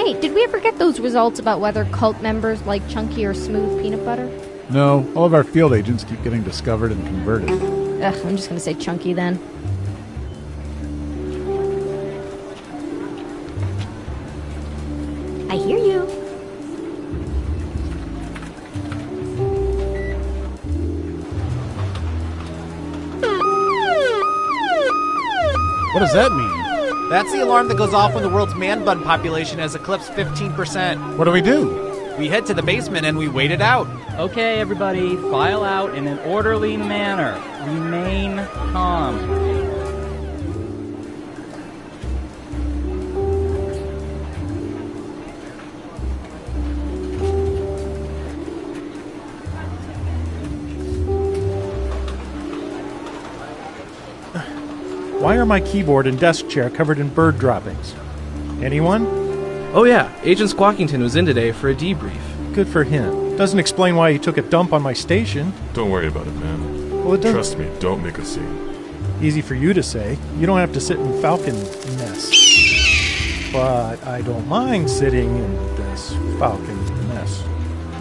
Hey, did we ever get those results about whether cult members like chunky or smooth peanut butter? No, all of our field agents keep getting discovered and converted. Ugh, I'm just gonna say chunky then. I hear you. What does that mean? That's the alarm that goes off when the world's man bun population has eclipsed 15%. What do we do? We head to the basement and we wait it out. Okay, everybody, file out in an orderly manner. Remain calm. Why are my keyboard and desk chair covered in bird droppings? Anyone? Oh yeah, Agent Squawkington was in today for a debrief. Good for him. Doesn't explain why he took a dump on my station. Don't worry about it, man. Well, it doesn't. Trust me, don't make a scene. Easy for you to say. You don't have to sit in Falcon mess. But I don't mind sitting in this Falcon mess.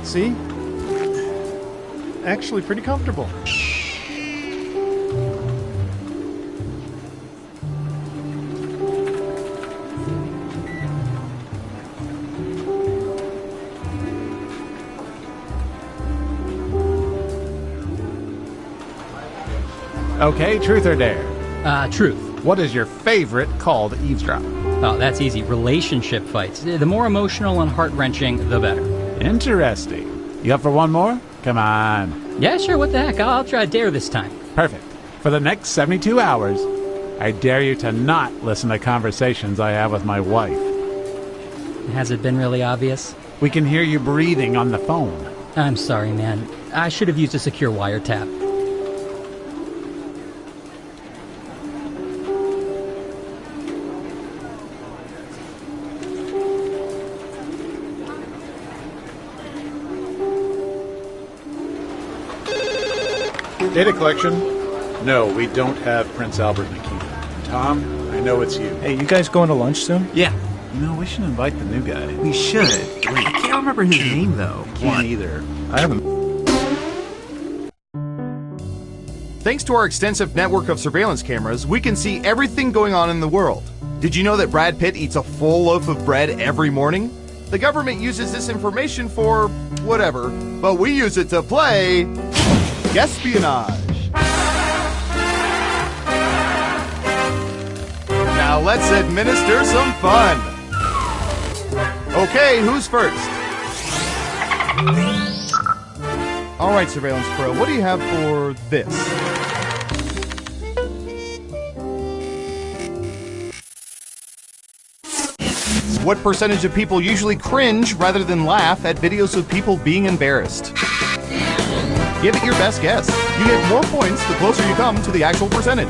See? Actually pretty comfortable. Okay, truth or dare? Truth. What is your favorite call to eavesdrop? Oh, that's easy. Relationship fights. The more emotional and heart-wrenching, the better. Interesting. You up for one more? Come on. Yeah, sure, what the heck. I'll try dare this time. Perfect. For the next 72 hours, I dare you to not listen to conversations I have with my wife. Has it been really obvious? We can hear you breathing on the phone. I'm sorry, man. I should have used a secure wiretap. Data collection? No, we don't have Prince Albert Nikita. Tom, I know it's you. Hey, you guys going to lunch soon? Yeah, You know, we should invite the new guy. we should. Wait, I can't remember his name, though. Can't either. I haven't. Thanks to our extensive network of surveillance cameras, we can see everything going on in the world. Did you know that Brad Pitt eats a full loaf of bread every morning? The government uses this information for whatever, but we use it to play Guesspionage. Now let's administer some fun. Okay, who's first? All right, Surveillance Pro, what do you have for this? What percentage of people usually cringe rather than laugh at videos of people being embarrassed? Give it your best guess. You get more points the closer you come to the actual percentage.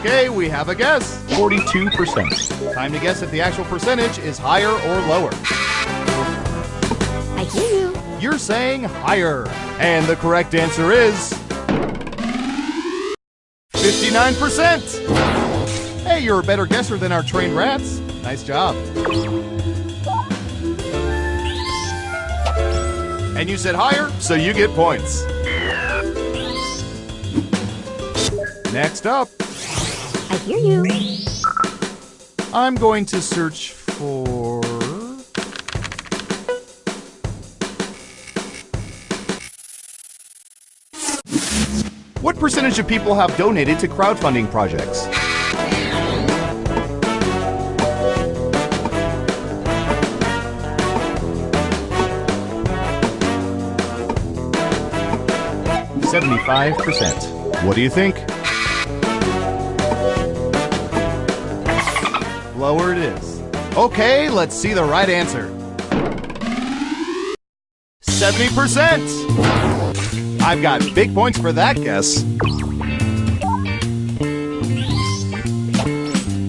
Okay, we have a guess. 42%. Time to guess if the actual percentage is higher or lower. I hear you. You're saying higher. And the correct answer is 59%. Hey, you're a better guesser than our trained rats. Nice job. And you said higher, so you get points. Next up, I hear you. I'm going to search for... What percentage of people have donated to crowdfunding projects? %. What do you think? Lower it is. Okay, let's see the right answer. 70%! I've got big points for that guess.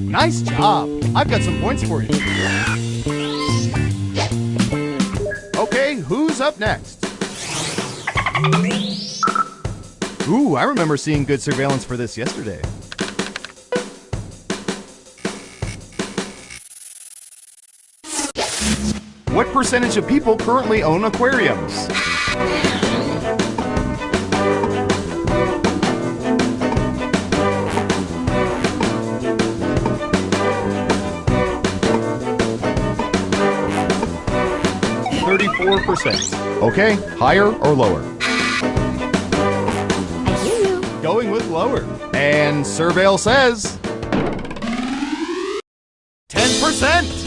Nice job. I've got some points for you. Okay, who's up next? Ooh, I remember seeing good surveillance for this yesterday. What percentage of people currently own aquariums? %. Okay, higher or lower? I hear you. Going with lower. And Surveil says 10%.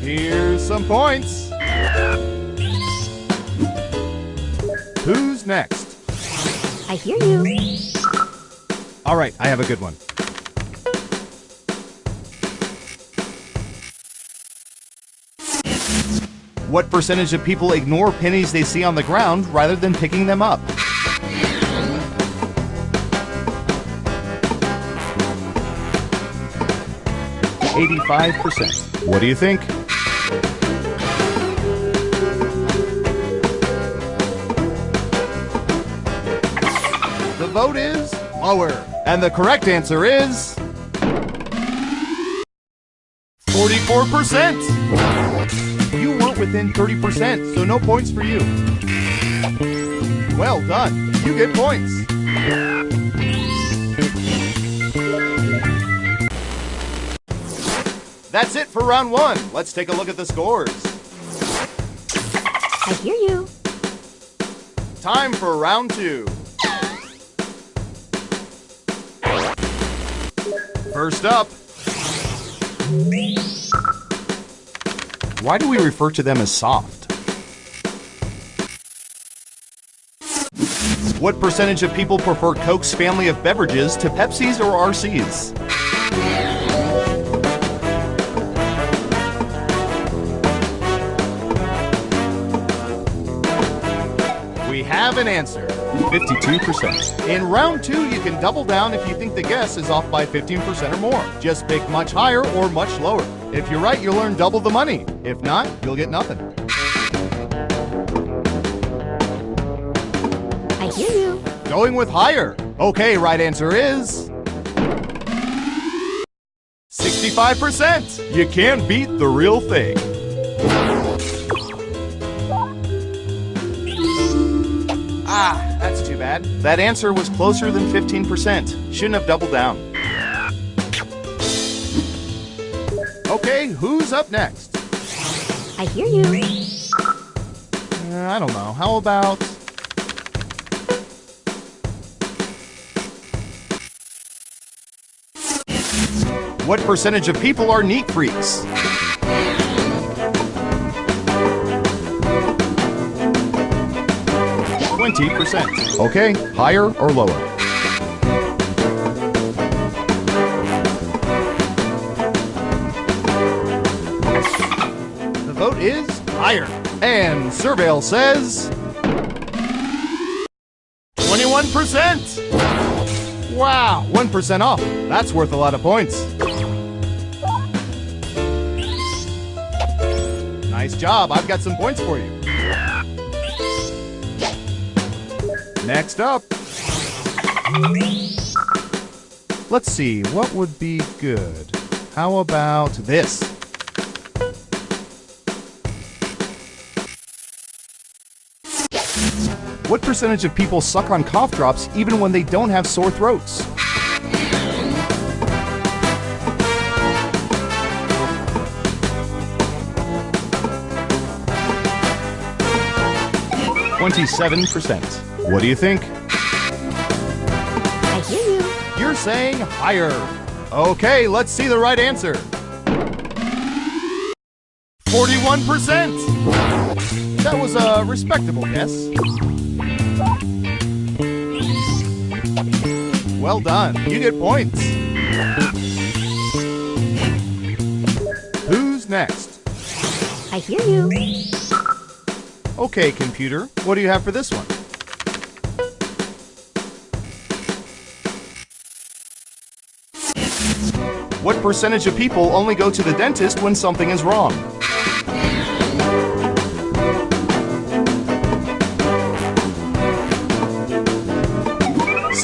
Here's some points. Who's next? I hear you. All right, I have a good one. What percentage of people ignore pennies they see on the ground rather than picking them up? %. What do you think? The vote is lower. And the correct answer is 44%. You weren't within 30%, so no points for you. Well done. You get points. That's it for round one. Let's take a look at the scores. I hear you. Time for round two. First up. Why do we refer to them as soft? What percentage of people prefer Coke's family of beverages to Pepsi's or RC's? We have an answer. 52%. In round two, you can double down if you think the guess is off by 15% or more. Just pick much higher or much lower. If you're right, you'll earn double the money. If not, you'll get nothing. I hear you. Going with higher. Okay, right answer is 65%. You can't beat the real thing. Ah, that's too bad. That answer was closer than 15%. Shouldn't have doubled down. Okay, who's up next? I hear you. I don't know. How about... What percentage of people are neat freaks? %. Okay, higher or lower? The vote is higher. And Surveil says 21%. Wow, 1% off. That's worth a lot of points. Nice job. I've got some points for you. Next up. Let's see, what would be good? How about this? What percentage of people suck on cough drops even when they don't have sore throats? %. What do you think? I hear you. You're saying higher. Okay, let's see the right answer. 41%. That was a respectable guess. Well done. You get points. Who's next? I hear you. Okay, computer. What do you have for this one? What percentage of people only go to the dentist when something is wrong?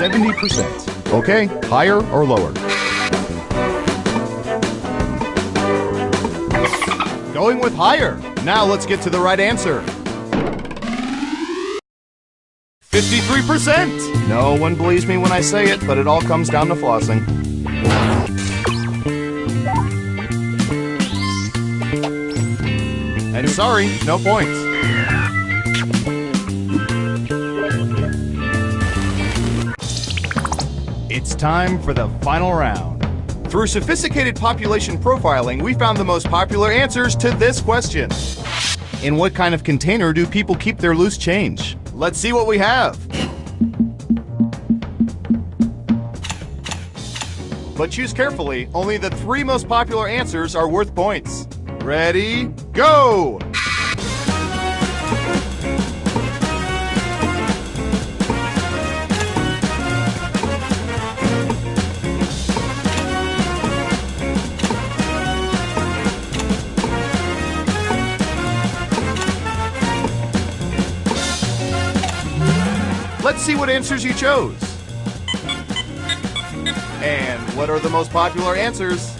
%. Okay, higher or lower? Going with higher. Now let's get to the right answer. 53%. No one believes me when I say it, but it all comes down to flossing. And sorry, no points. It's time for the final round. Through sophisticated population profiling, we found the most popular answers to this question. In what kind of container do people keep their loose change? Let's see what we have. But choose carefully. Only the 3 most popular answers are worth points. Ready, go! Let's see what answers you chose. And what are the most popular answers?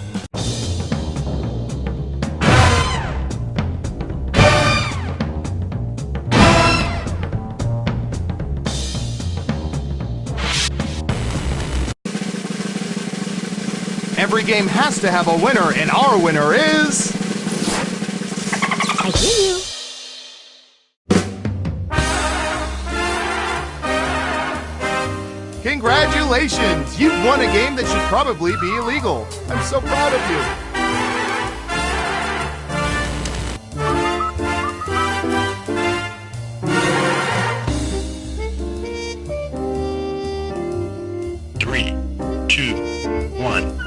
Every game has to have a winner, and our winner is... I hear you. Congratulations! You've won a game that should probably be illegal. I'm so proud of you. Three, two, one.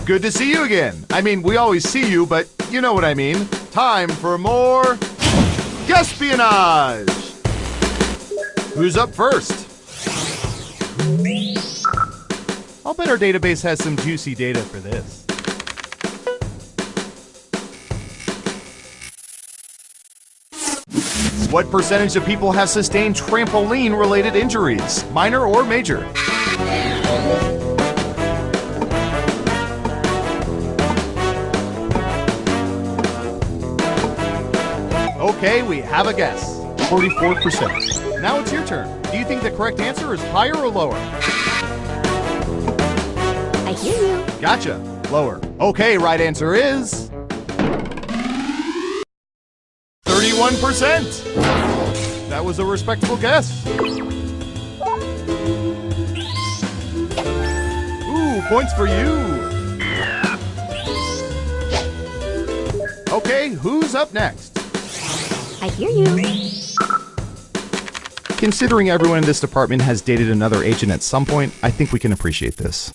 Good to see you again. I mean, we always see you, but you know what I mean. Time for more Guesspionage! Who's up first? I'll bet our database has some juicy data for this. What percentage of people have sustained trampoline-related injuries, minor or major? Okay, we have a guess. 44%. Now it's your turn. Do you think the correct answer is higher or lower? I hear you. Gotcha. Lower. Okay, right answer is... 31%. That was a respectable guess. Ooh, points for you. Okay, who's up next? I hear you. Considering everyone in this department has dated another agent at some point, I think we can appreciate this.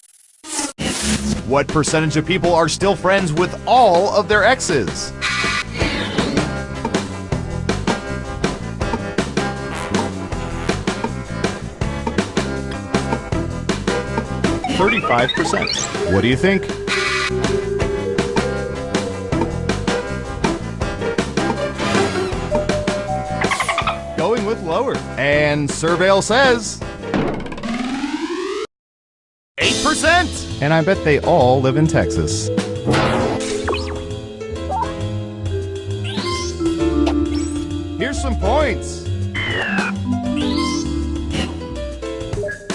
What percentage of people are still friends with all of their exes? %. What do you think? Going with lower. And Surveil says... 8%! And I bet they all live in Texas. Here's some points.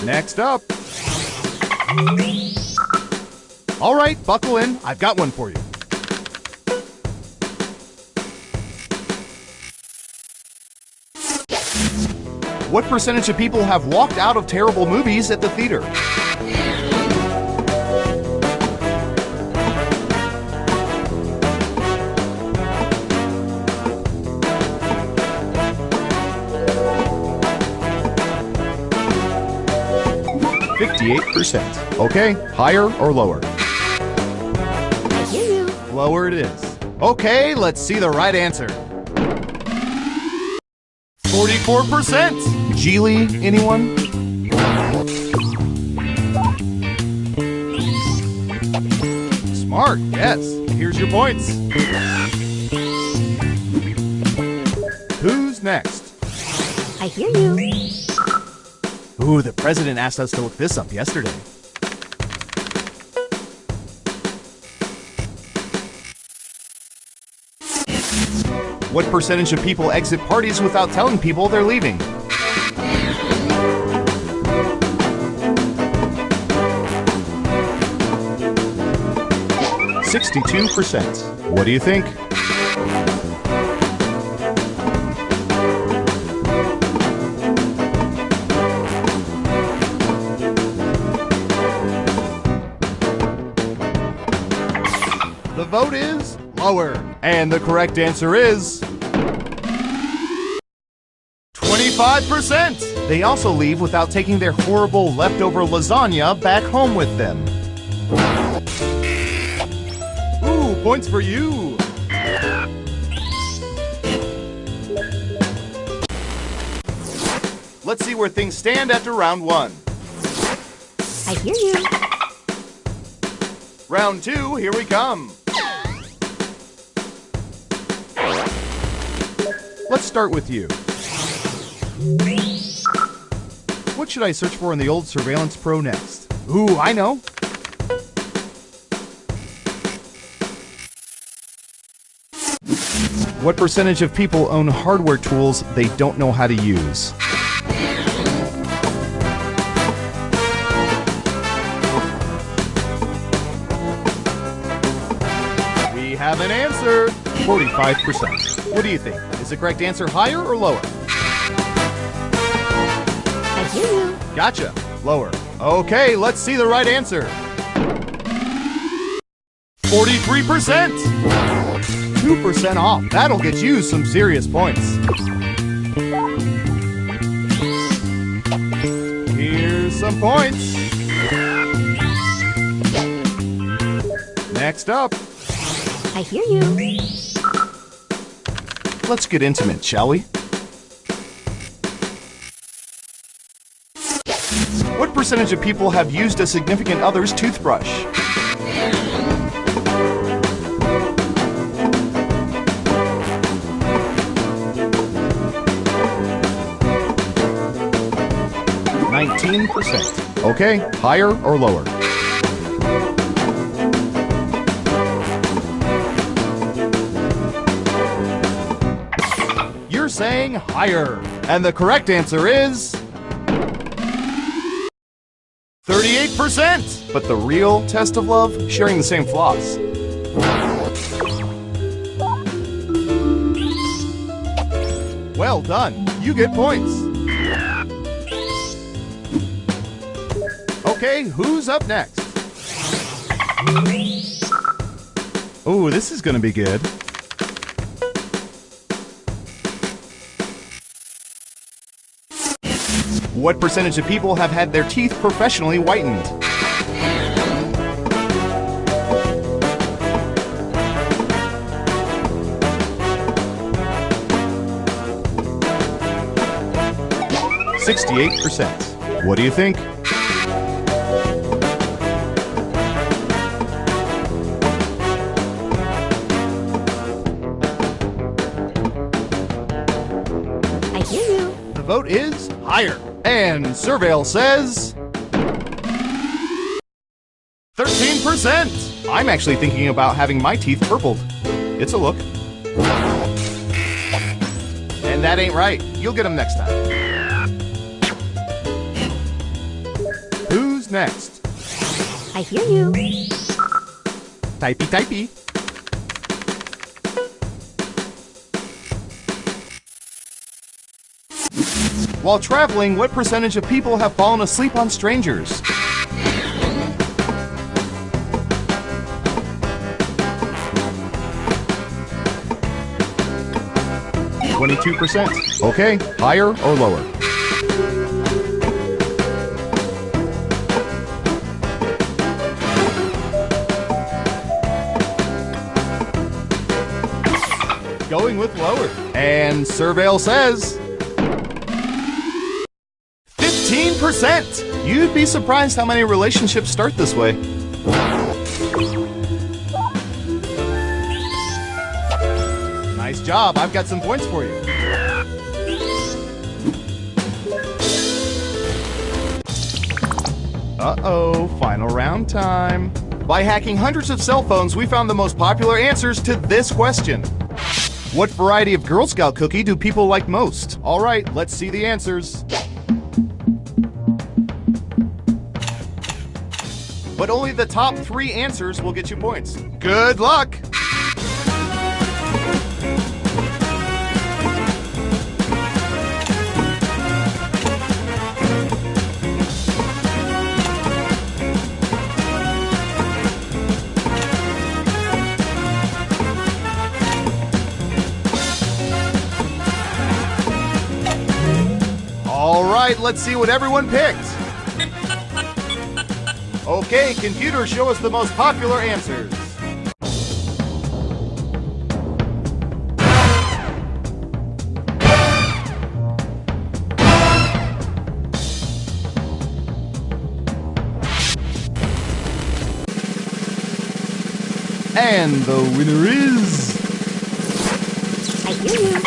Next up. All right, buckle in. I've got one for you. What percentage of people have walked out of terrible movies at the theater? %. Okay, higher or lower? I hear you. Lower it is. Okay, let's see the right answer. 44%. Geely, anyone? Smart, yes. Here's your points. Who's next? I hear you. Ooh, the president asked us to look this up yesterday. What percentage of people exit parties without telling people they're leaving? %. What do you think? The vote is lower. And the correct answer is 25%. They also leave without taking their horrible leftover lasagna back home with them. Ooh, points for you. Let's see where things stand after round 1. I hear you. Round 2, here we come. Let's start with you. What should I search for in the old Surveillance Pro next? Ooh, I know. What percentage of people own hardware tools they don't know how to use? We have an answer. 45%. What do you think? Is the correct answer higher or lower? I hear you. Gotcha. Lower. Okay, let's see the right answer. 43%. 2% off. That'll get you some serious points. Here's some points. Next up. I hear you. Let's get intimate, shall we? What percentage of people have used a significant other's toothbrush? %. Okay, higher or lower? You're saying higher. And the correct answer is 38%. But the real test of love, sharing the same floss. Well done. You get points. Okay, who's up next? Oh, this is gonna be good. What percentage of people have had their teeth professionally whitened? %. What do you think? I hear you. The vote is higher. And Surveil says 13%. I'm actually thinking about having my teeth purpled. It's a look. And that ain't right. You'll get them next time. Who's next? I hear you. Typey, typey. While traveling, what percentage of people have fallen asleep on strangers? %. Okay, higher or lower? Going with lower. And Surveil says 15%. You'd be surprised how many relationships start this way. Nice job. I've got some points for you. Uh-oh, final round time. By hacking hundreds of cell phones, we found the most popular answers to this question. What variety of Girl Scout cookie do people like most? All right, let's see the answers. But only the top 3 answers will get you points. Good luck! All right, let's see what everyone picked. Okay, computer, show us the most popular answers. And the winner is... I hear you.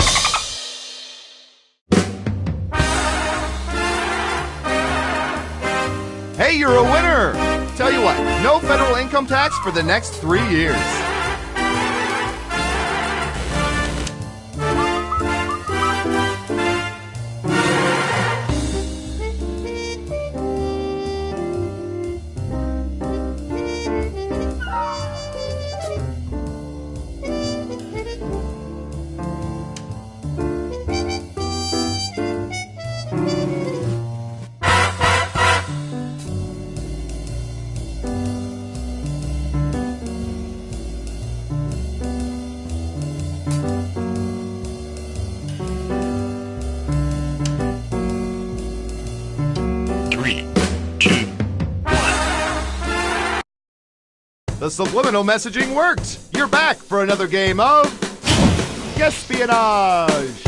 Hey, you're a winner! Tell you what, no federal income tax for the next 3 years. The subliminal messaging worked! You're back for another game of... Guesspionage!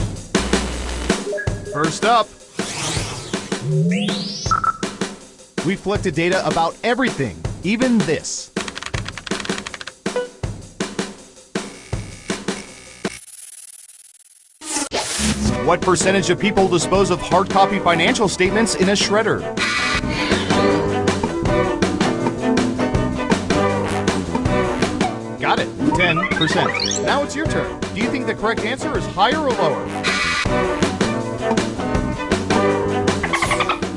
First up... We've collected data about everything, even this. What percentage of people dispose of hard copy financial statements in a shredder? Got it, 10%. Now it's your turn. Do you think the correct answer is higher or lower?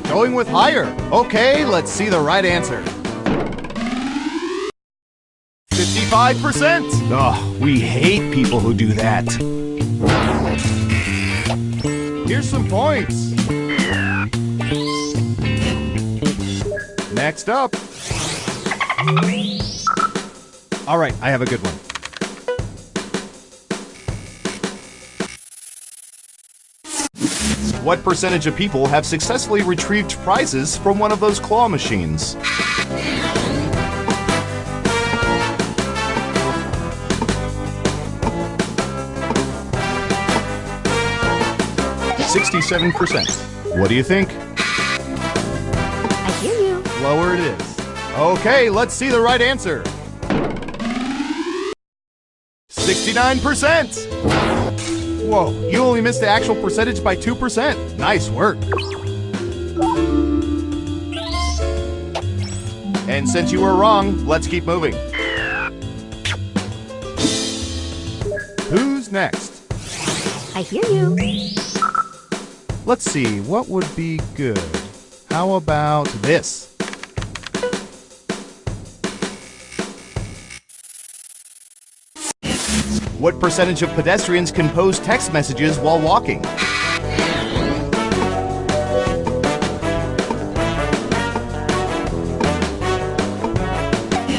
Going with higher. Okay, let's see the right answer. 55%. Ugh, we hate people who do that. Here's some points. Next up. All right, I have a good one. What percentage of people have successfully retrieved prizes from one of those claw machines? %. What do you think? I hear you. Lower it is. Okay, let's see the right answer. 69%! Whoa, you only missed the actual percentage by 2%. Nice work. And since you were wrong, let's keep moving. Who's next? I hear you. Let's see, what would be good? How about this? What percentage of pedestrians compose text messages while walking?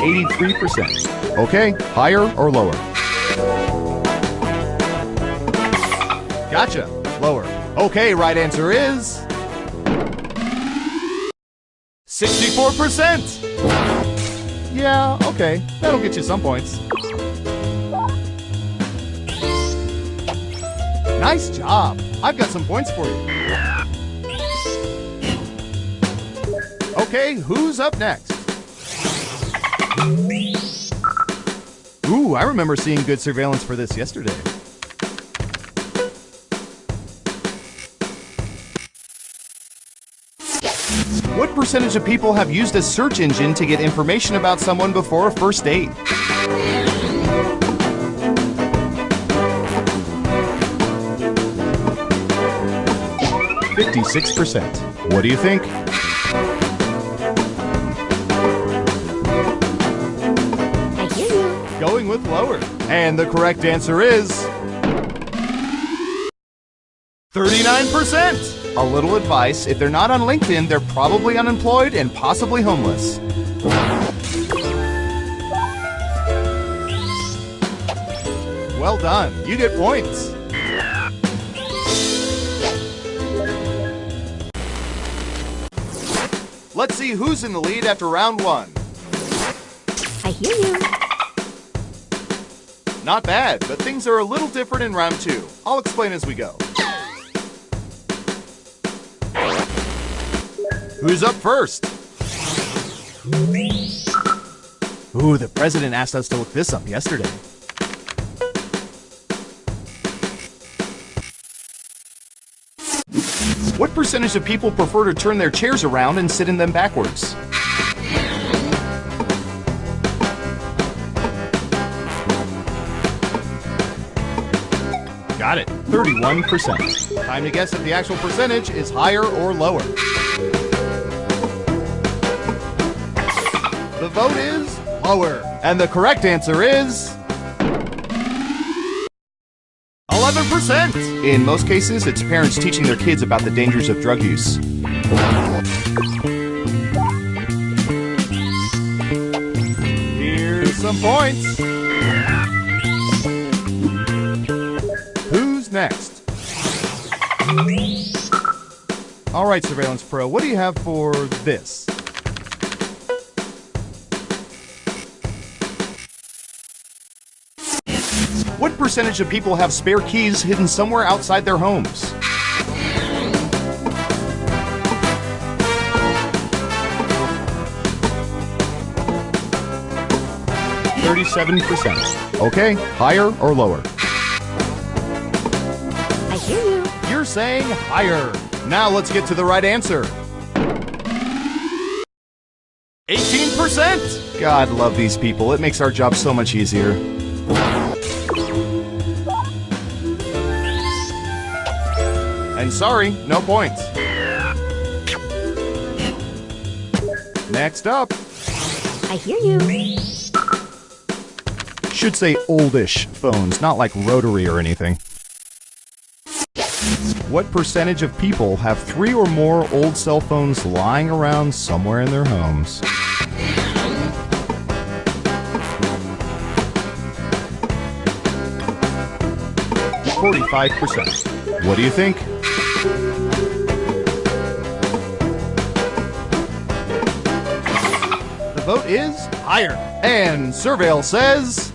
83%. Okay, higher or lower? Gotcha, lower. Okay, right answer is... 64%! Yeah, okay, that'll get you some points. Nice job! I've got some points for you. Okay, who's up next? Ooh, I remember seeing good surveillance for this yesterday. What percentage of people have used a search engine to get information about someone before a first date? 56%. What do you think? I hear you. Going with lower. And the correct answer is 39%. A little advice, if they're not on LinkedIn, they're probably unemployed and possibly homeless. Well done. You get points. Let's see who's in the lead after round one. I hear you. Not bad, but things are a little different in round two. I'll explain as we go. Who's up first? Ooh, the president asked us to look this up yesterday. What percentage of people prefer to turn their chairs around and sit in them backwards? Got it, 31%. Time to guess if the actual percentage is higher or lower. The vote is lower. And the correct answer is 11%. In most cases, it's parents teaching their kids about the dangers of drug use. Here's some points. Who's next? All right, Surveillance Pro, what do you have for this? What percentage of people have spare keys hidden somewhere outside their homes? %. Okay, higher or lower? I hear you. You're saying higher. Now let's get to the right answer. 18%. God love these people. It makes our job so much easier. And sorry, no points. Next up. I hear you. Should say oldish phones, not like rotary or anything. What percentage of people have 3 or more old cell phones lying around somewhere in their homes? %. What do you think? The vote is higher. And Surveil says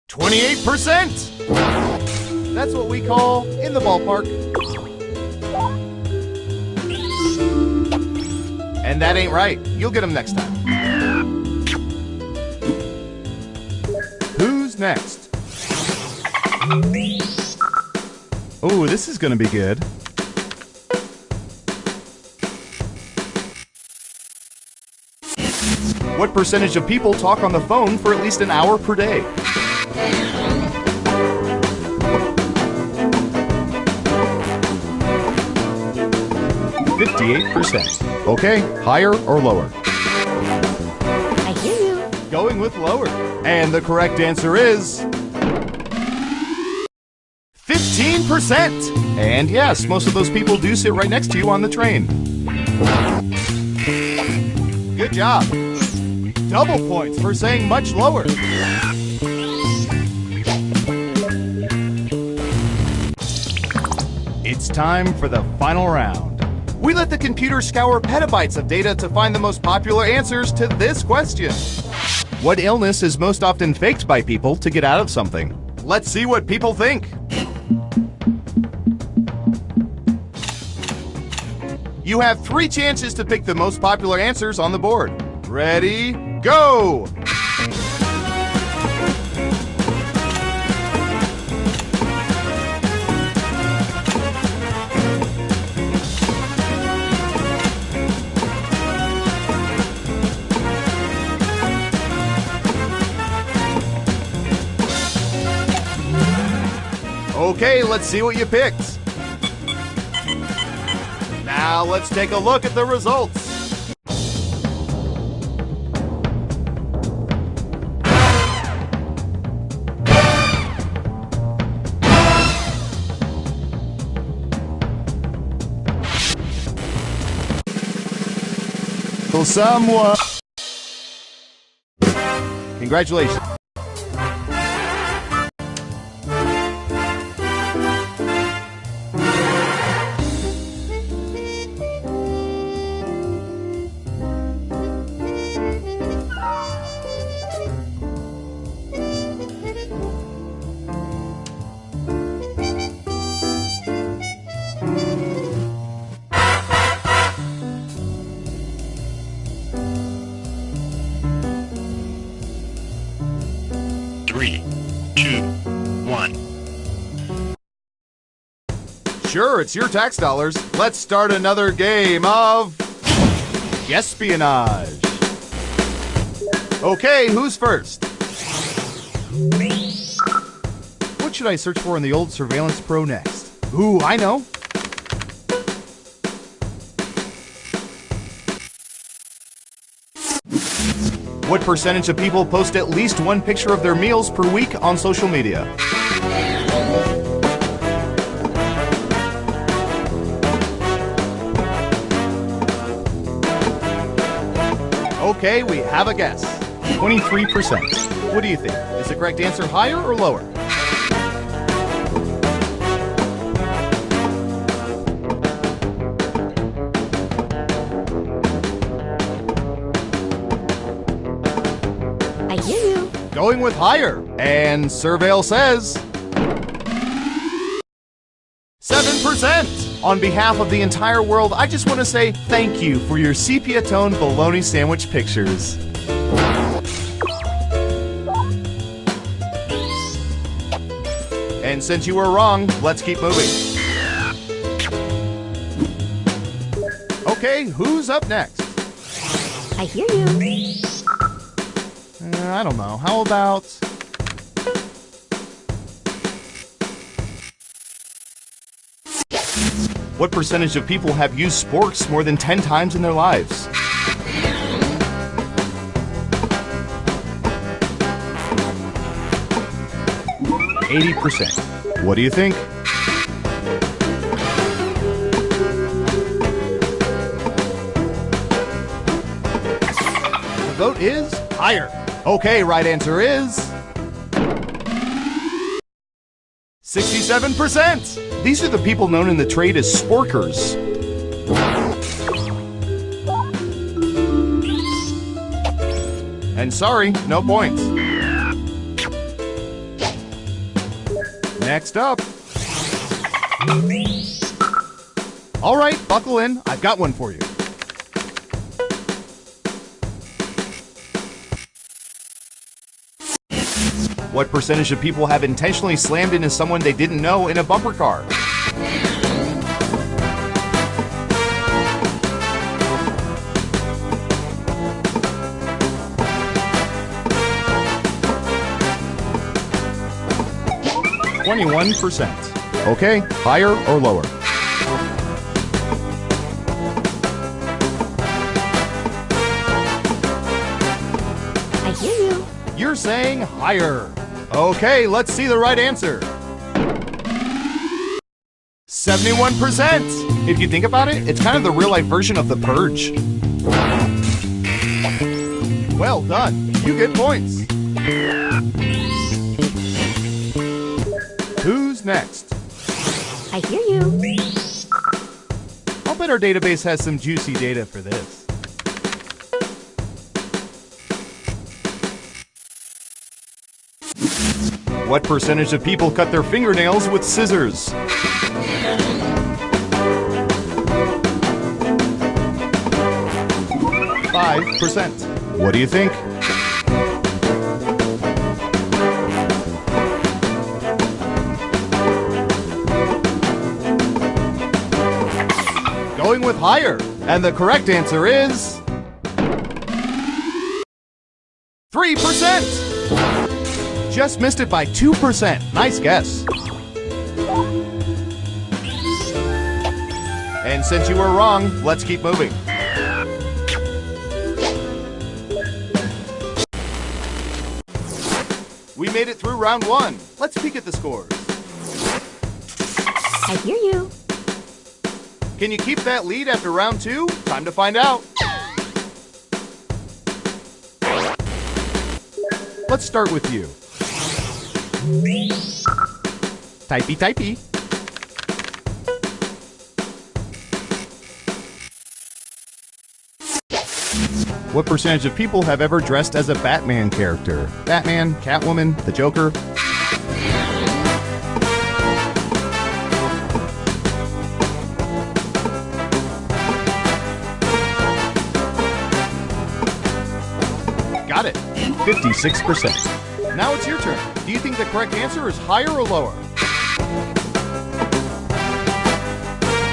28%. That's what we call in the ballpark. And that ain't right. You'll get them next time. Who's next? Oh, this is going to be good. What percentage of people talk on the phone for at least an hour per day? %. Okay, higher or lower? I hear you. Going with lower. And the correct answer is 15%. And yes, most of those people do sit right next to you on the train. Good job. Double points for saying much lower. It's time for the final round. We let the computer scour petabytes of data to find the most popular answers to this question. What illness is most often faked by people to get out of something? Let's see what people think. You have 3 chances to pick the most popular answers on the board. Ready, go! Okay, let's see what you picked. Now let's take a look at the results. Someone. Congratulations. Three, two, one. Sure, it's your tax dollars. Let's start another game of Guesspionage. Okay, who's first? What should I search for in the old Surveillance Pro next? Ooh, I know. What percentage of people post at least one picture of their meals per week on social media? Okay, we have a guess. 23%. What do you think? Is the correct answer higher or lower? I hear you. Going with higher. And Surveil says 7%. On behalf of the entire world, I just want to say thank you for your sepia-toned bologna sandwich pictures. And since you were wrong, let's keep moving. Okay, who's up next? I hear you. I don't know. How about... What percentage of people have used sporks more than 10 times in their lives? %. What do you think? The vote is higher. Okay, right answer is 67%. These are the people known in the trade as sporkers. And sorry, no points. Next up. All right, buckle in. I've got one for you. What percentage of people have intentionally slammed into someone they didn't know in a bumper car? %. Okay, higher or lower? I hear you. You're saying higher. Okay, let's see the right answer. 71%. If you think about it, it's kind of the real-life version of The Purge. Well done. You get points. Who's next? I hear you. I'll bet our database has some juicy data for this. What percentage of people cut their fingernails with scissors? %. What do you think? Going with higher. And the correct answer is 3%. Just missed it by 2%. Nice guess. And since you were wrong, let's keep moving. We made it through round 1. Let's peek at the scores. I hear you. Can you keep that lead after round 2? Time to find out. Let's start with you. Typey, typey. What percentage of people have ever dressed as a Batman character? Batman, Catwoman, the Joker? Got it. 56%. Now it's your turn. Do you think the correct answer is higher or lower?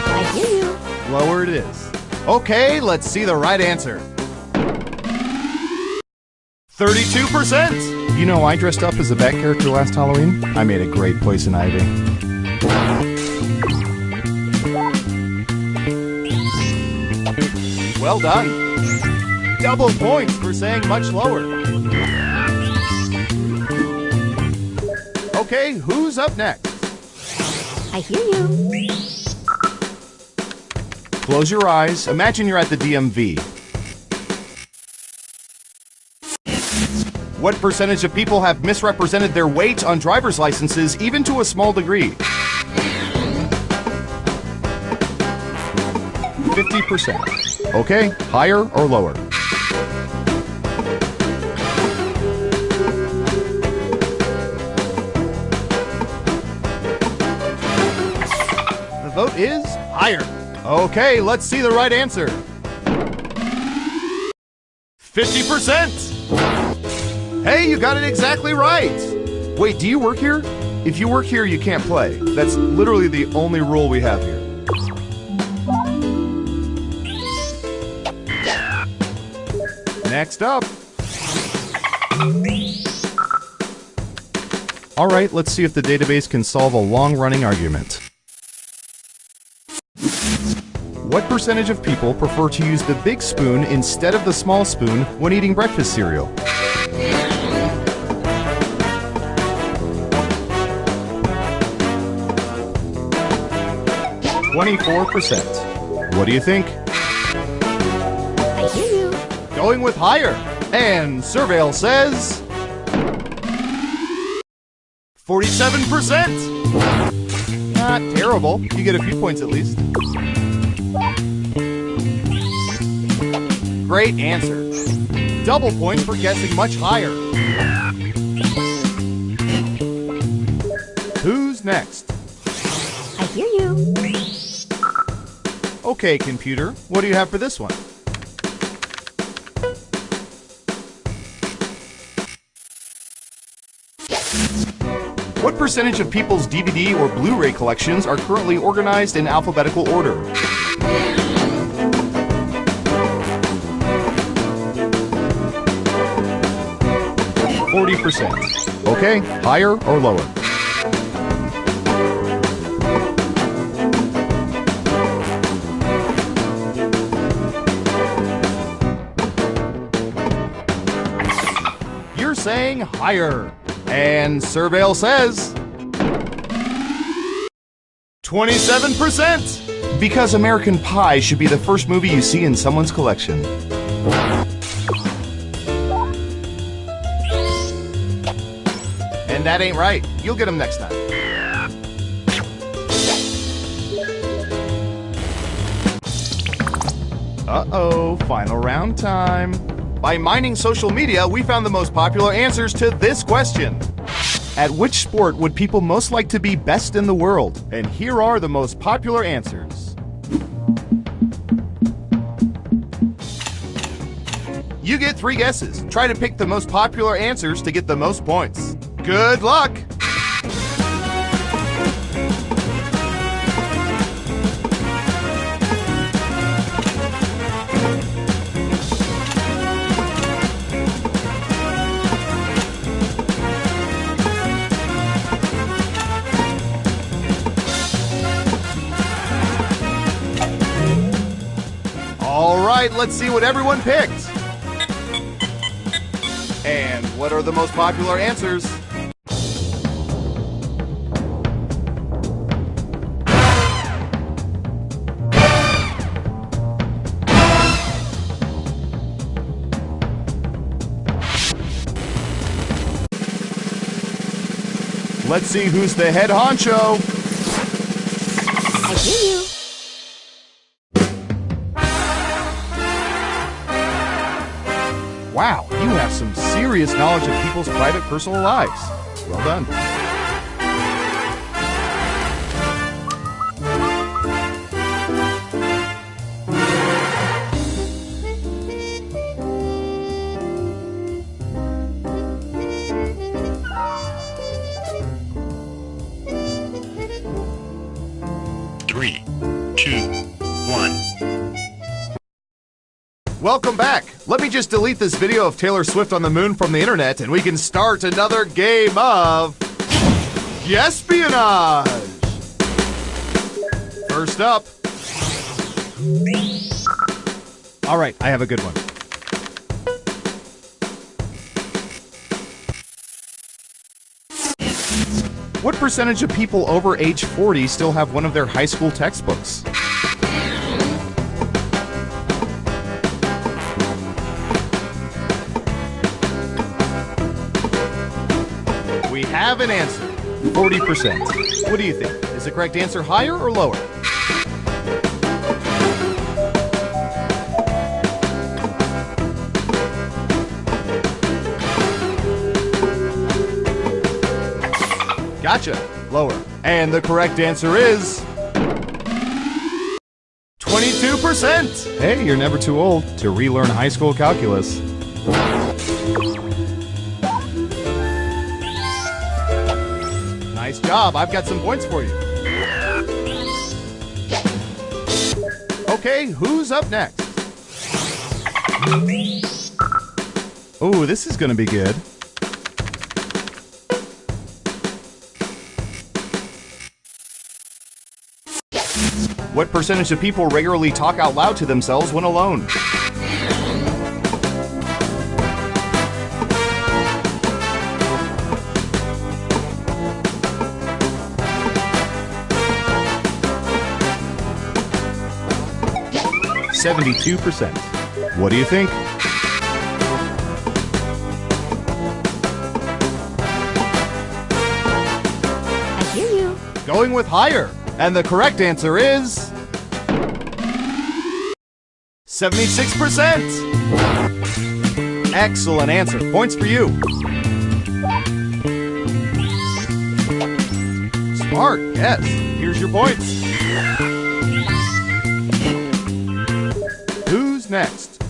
I hear you. Lower it is. Okay, let's see the right answer. 32%! You know, I dressed up as a Bat character last Halloween. I made a great Poison Ivy. Well done. Double points for saying much lower. Okay, who's up next? I hear you. Close your eyes. Imagine you're at the DMV. What percentage of people have misrepresented their weight on driver's licenses, even to a small degree? 50%. Okay, higher or lower? The vote is higher. Okay, let's see the right answer. 50%! Hey, you got it exactly right! Wait, do you work here? If you work here, you can't play. That's literally the only rule we have here. Next up. Alright, let's see if the database can solve a long-running argument. What percentage of people prefer to use the big spoon instead of the small spoon when eating breakfast cereal? %. What do you think? I hear you. Going with higher. And Surveil says 47%. Not terrible. You get a few points at least. Great answer. Double points for guessing much higher. Who's next? I hear you. Okay, computer, what do you have for this one? What percentage of people's DVD or Blu-ray collections are currently organized in alphabetical order? %. Okay, higher or lower? You're saying higher. And Surveil says 27%. Because American Pie should be the first movie you see in someone's collection. And that ain't right. You'll get them next time. Uh-oh, final round time. By mining social media, we found the most popular answers to this question. At which sport would people most like to be best in the world? And here are the most popular answers. You get 3 guesses. Try to pick the most popular answers to get the most points. Good luck! right, let's see what everyone picked. And what are the most popular answers? Let's see who's the head honcho. I hear you. Wow, you have some serious knowledge of people's private personal lives. Well done. Three, two, one. Welcome back. Let me just delete this video of Taylor Swift on the moon from the internet and we can start another game of Guesspionage. First up. All right, I have a good one. What percentage of people over age 40 still have one of their high school textbooks? We have an answer. 40%. What do you think? Is the correct answer higher or lower? Gotcha. Lower. And the correct answer is 22%. Hey, you're never too old to relearn high school calculus. Nice job. I've got some points for you. Okay, who's up next? Oh, this is going to be good. What percentage of people regularly talk out loud to themselves when alone? %. What do you think? I hear you. Going with higher. And the correct answer is 76%. Excellent answer. Points for you. Smart, yes. Here's your points. Who's next?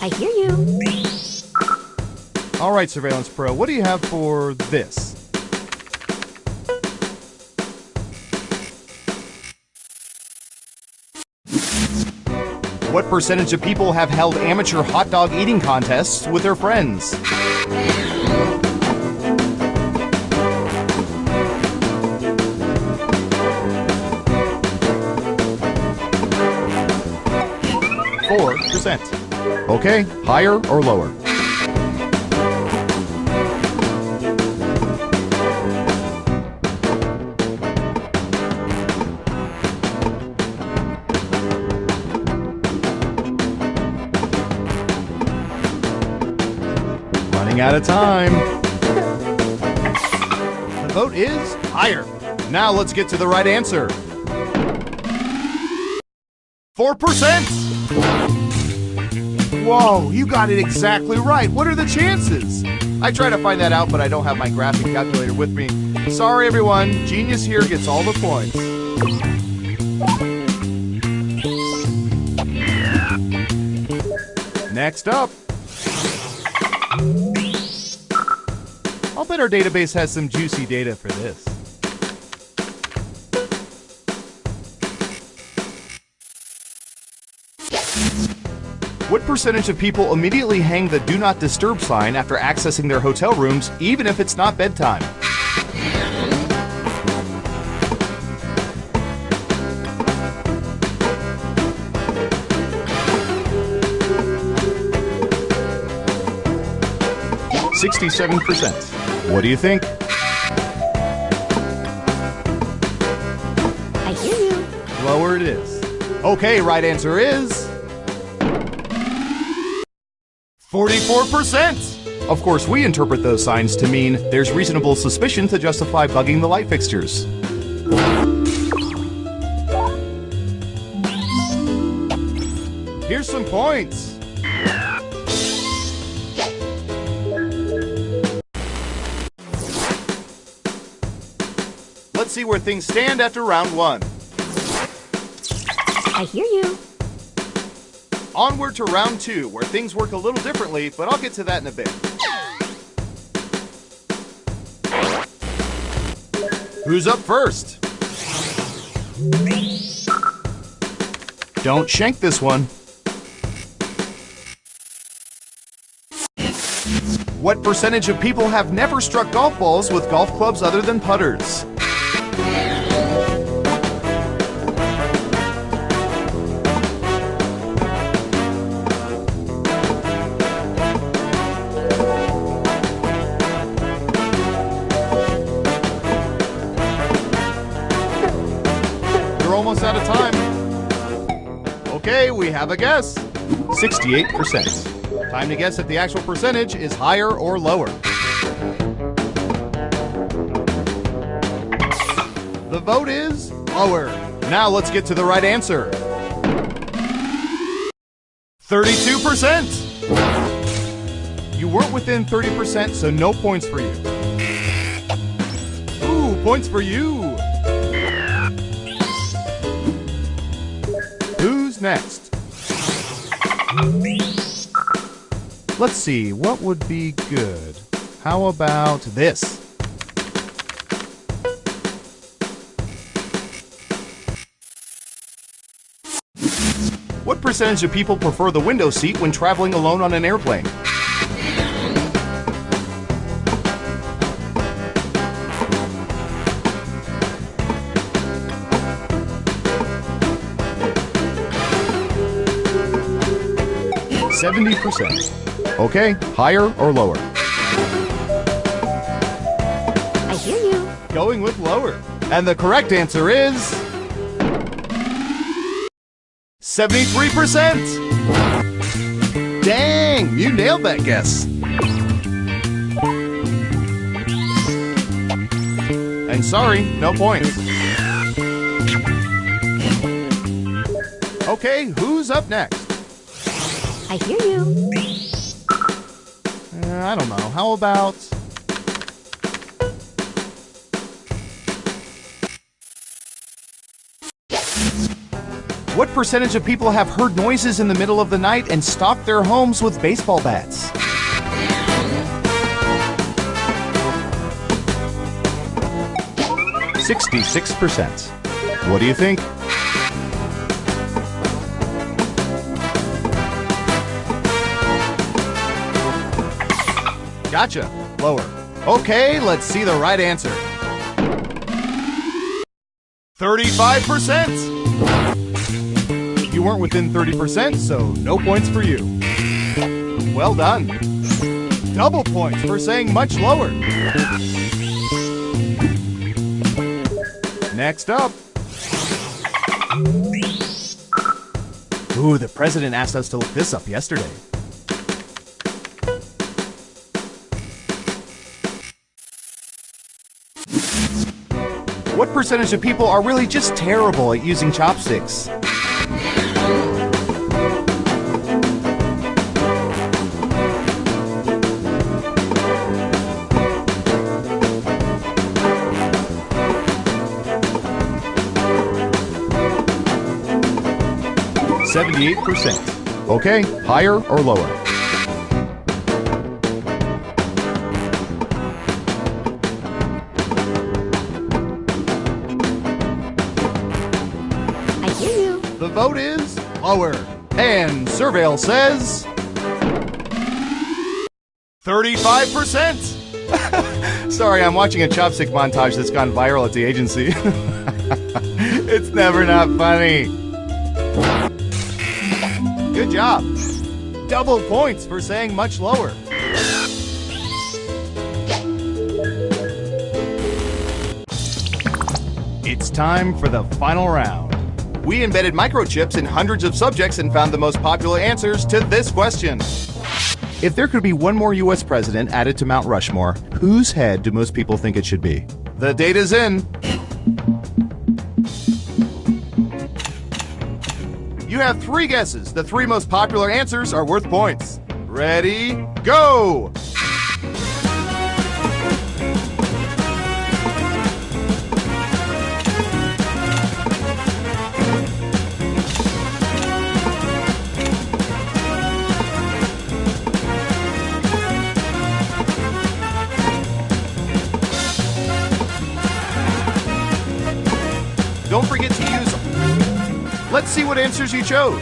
I hear you. All right, Surveillance Pro, what do you have for this? What percentage of people have held amateur hot dog eating contests with their friends? %. Okay, higher or lower? Running out of time. The vote is higher. Now let's get to the right answer. 4%. Whoa, you got it exactly right. What are the chances? I try to find that out, but I don't have my graphing calculator with me. Sorry, everyone. Genius here gets all the points. Next up. I'll bet our database has some juicy data for this. What percentage of people immediately hang the Do Not Disturb sign after accessing their hotel rooms, even if it's not bedtime? 67%. What do you think? I hear you. Lower it is. Okay, right answer is 44%. Of course, we interpret those signs to mean there's reasonable suspicion to justify bugging the light fixtures. Here's some points. Let's see where things stand after round 1. I hear you. Onward to round 2, where things work a little differently, but I'll get to that in a bit. Who's up first? Don't shank this one. What percentage of people have never struck golf balls with golf clubs other than putters? Almost out of time. Okay, we have a guess. 68%. Time to guess if the actual percentage is higher or lower. The vote is lower. Now let's get to the right answer. 32%. You weren't within 30%, so no points for you. Ooh, points for you. Who's next? Let's see, what would be good? How about this? What percentage of people prefer the window seat when traveling alone on an airplane? %. Okay, higher or lower? I hear you. Going with lower. And the correct answer is 73%. Dang, you nailed that guess. And sorry, no points. Okay, who's up next? I hear you. I don't know. How about... What percentage of people have heard noises in the middle of the night and stalked their homes with baseball bats? %. What do you think? Gotcha. Lower. Okay, let's see the right answer. 35%. You weren't within 30%, so no points for you. Well done. Double points for saying much lower. Next up. Ooh, the president asked us to look this up yesterday. What percentage of people are really just terrible at using chopsticks? %. Okay, higher or lower? The vote is lower. And Surveil says 35%. Sorry, I'm watching a chopstick montage that's gone viral at the agency. It's never not funny. Good job. Double points for saying much lower. It's time for the final round. We embedded microchips in hundreds of subjects and found the most popular answers to this question. If there could be one more U.S. president added to Mount Rushmore, whose head do most people think it should be? The data's in. You have 3 guesses. The 3 most popular answers are worth points. Ready, go! Don't forget to use them. Let's see what answers you chose.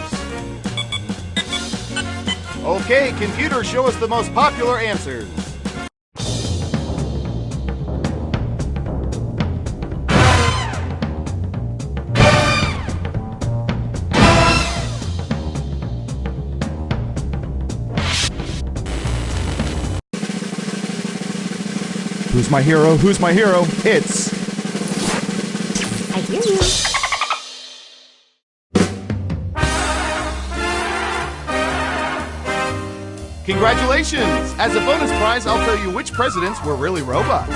Okay, computer, show us the most popular answers. Who's my hero? Who's my hero? It's... I hear you. Congratulations! As a bonus prize, I'll tell you which presidents were really robots.